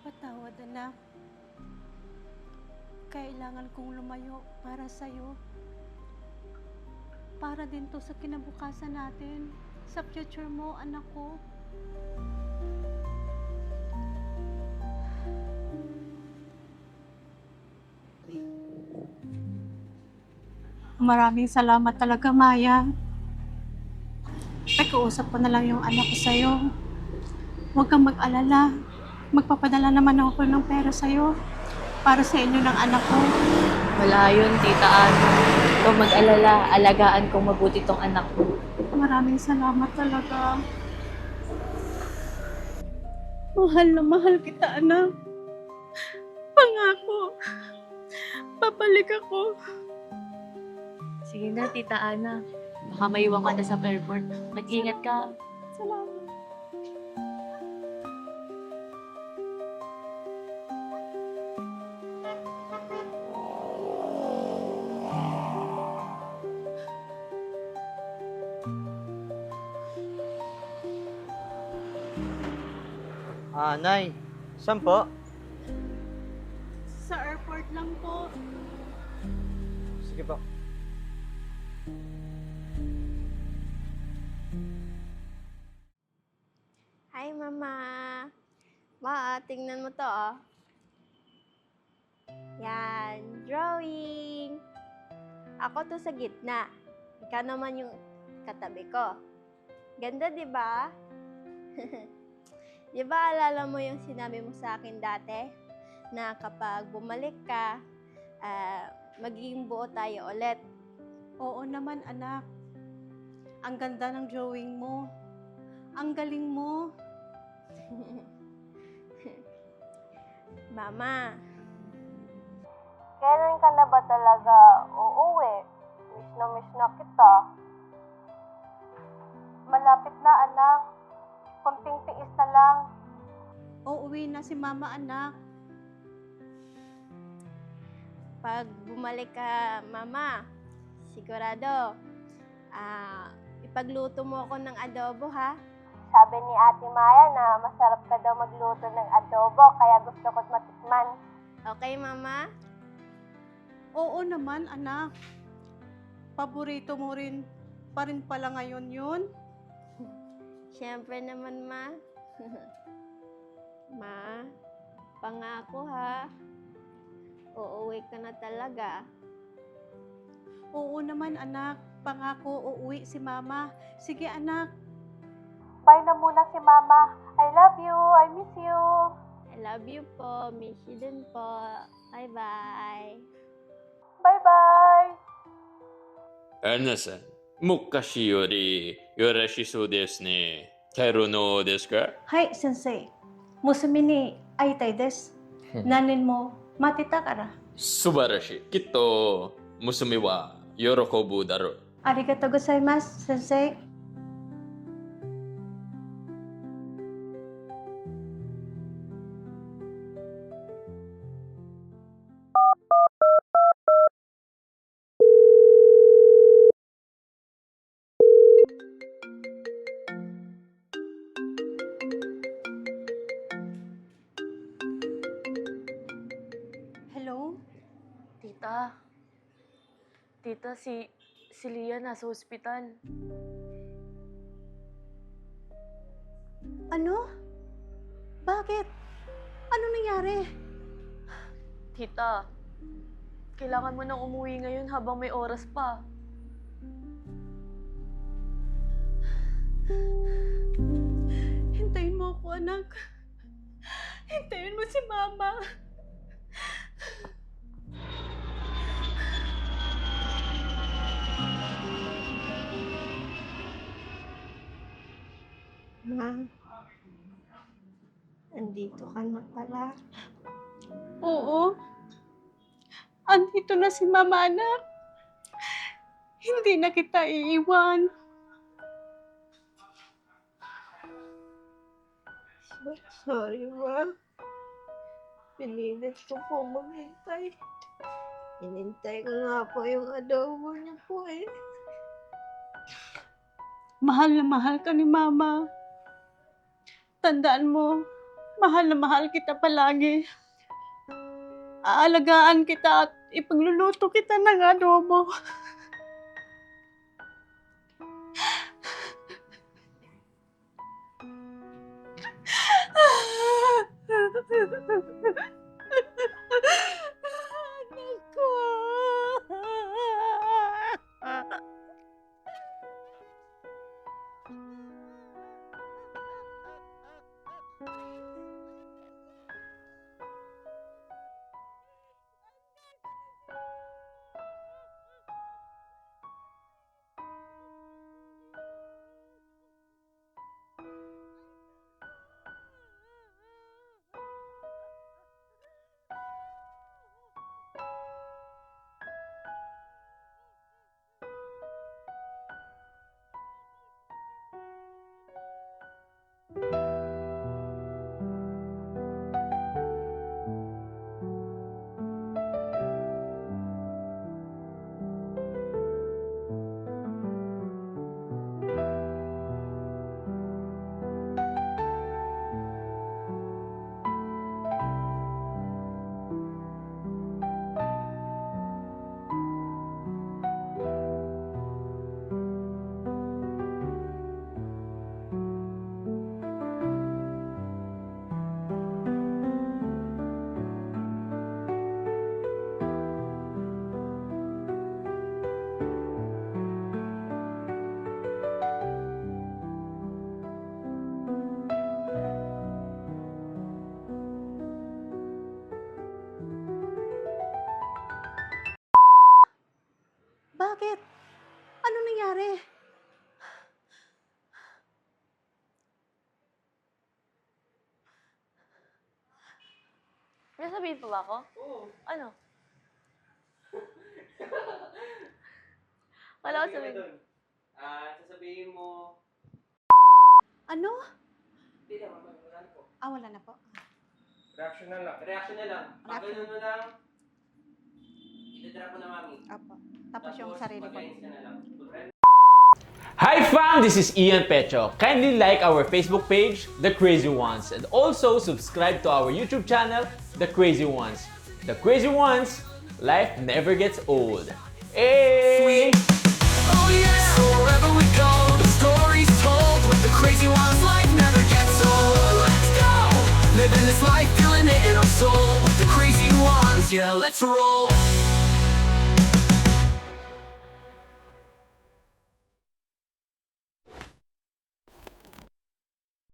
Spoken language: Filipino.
Patawad, anak. Kailangan kong lumayo para sa'yo. Para din to sa kinabukasan natin. Sa future mo, anak ko. Maraming salamat talaga, Maya. Nag-uusap ko na lang yung anak ko sa'yo. Huwag kang mag-alala. Magpapadala naman ako ng pera sa'yo para sa inyo ng anak ko. Wala yun, Tita Ana. Huwag mag-alala, alagaan kong mabuti tong anak ko. Maraming salamat talaga. Mahal na mahal kita, anak. Pangako. Babalik ako. Sige na, Tita Ana. Baka maiwan ka na sa airport. Mag-ingat ka. Salamat. Nay, saan po? Sa airport lang po. Sige po. Hi, Mama. Ma, tingnan mo to, oh. Yan, drawing. Ako to sa gitna. Ikaw naman yung katabi ko. Ganda, di ba? Di ba alala mo yung sinabi mo sa akin dati? Na kapag bumalik ka, magiging buo tayo ulit. Oo naman, anak. Ang ganda ng drawing mo. Ang galing mo. Mama, kailan ka na ba talaga uuwi? Miss na kita. Malapit na, anak. Kunting tiis na lang. Uuwi na si mama, anak. Pag bumalik ka, Mama, sigurado, ipagluto mo ako ng adobo, ha? Sabi ni Ate Maya na masarap ka daw magluto ng adobo, kaya gusto ko't matikman. Okay, Mama? Oo naman, anak. Paborito mo rin pa rin pala ngayon yun. Siyempre naman, Ma. Ma, pangako, ha? Uuwi ka na talaga. Oo naman, anak. Pangako, uuwi si mama. Sige, anak. Bye na muna si Mama. I love you. I miss you. I love you po. Miss you din po. Bye-bye. Bye-bye. アンナさん、昔よりよろしそうですね。帰るのですか？はい、sensei. Musumi ni aitai desu. Nanin mo, matita kara. 素晴らしい。きっと娘は喜ぶだろう。Arigatou gozaimasu, sensei. Hello? Tita. Tita, si Lia nasa ospital. Ano? Bakit? Ano nangyari? Tita, kailangan mo nang umuwi ngayon habang may oras pa. Hintayin mo ako, anak. Hintayin mo si mama. Nandito ka na pala. Oo. Andito na si Mama, anak. Hindi na kita iiwan. Sorry, Ma. Pinilit ko po maghintay. Hinintay ko nga po yung adobo niyo po eh. Mahal na mahal ka ni Mama. Tandaan mo, mahal na mahal kita palagi. Aalagaan kita at ipagluluto kita ng adobo. Anak ko. Bakit? Ano nangyari? May sabihin pa ba ako? Oo. Ano? Wala ko sabihin. Sasabihin mo... Ano? Hindi na, wala na po. Wala na po. Reaction na lang. Reaction na lang. Pag ganun mo lang, itadrop mo na mami. Apo. Tapos yung sarili ko. Mag-rinse ka na lang. Hi fam, this is Ian Pecho. Kindly like our Facebook page, The Crazy Ones, and also subscribe to our YouTube channel, The Crazy Ones. The Crazy Ones, life never gets old. Hey! Oh yeah, so wherever we go, the story's told. With the crazy ones, life never gets old. Let's go, living this life, feeling it in our soul. With the crazy ones, yeah, let's roll.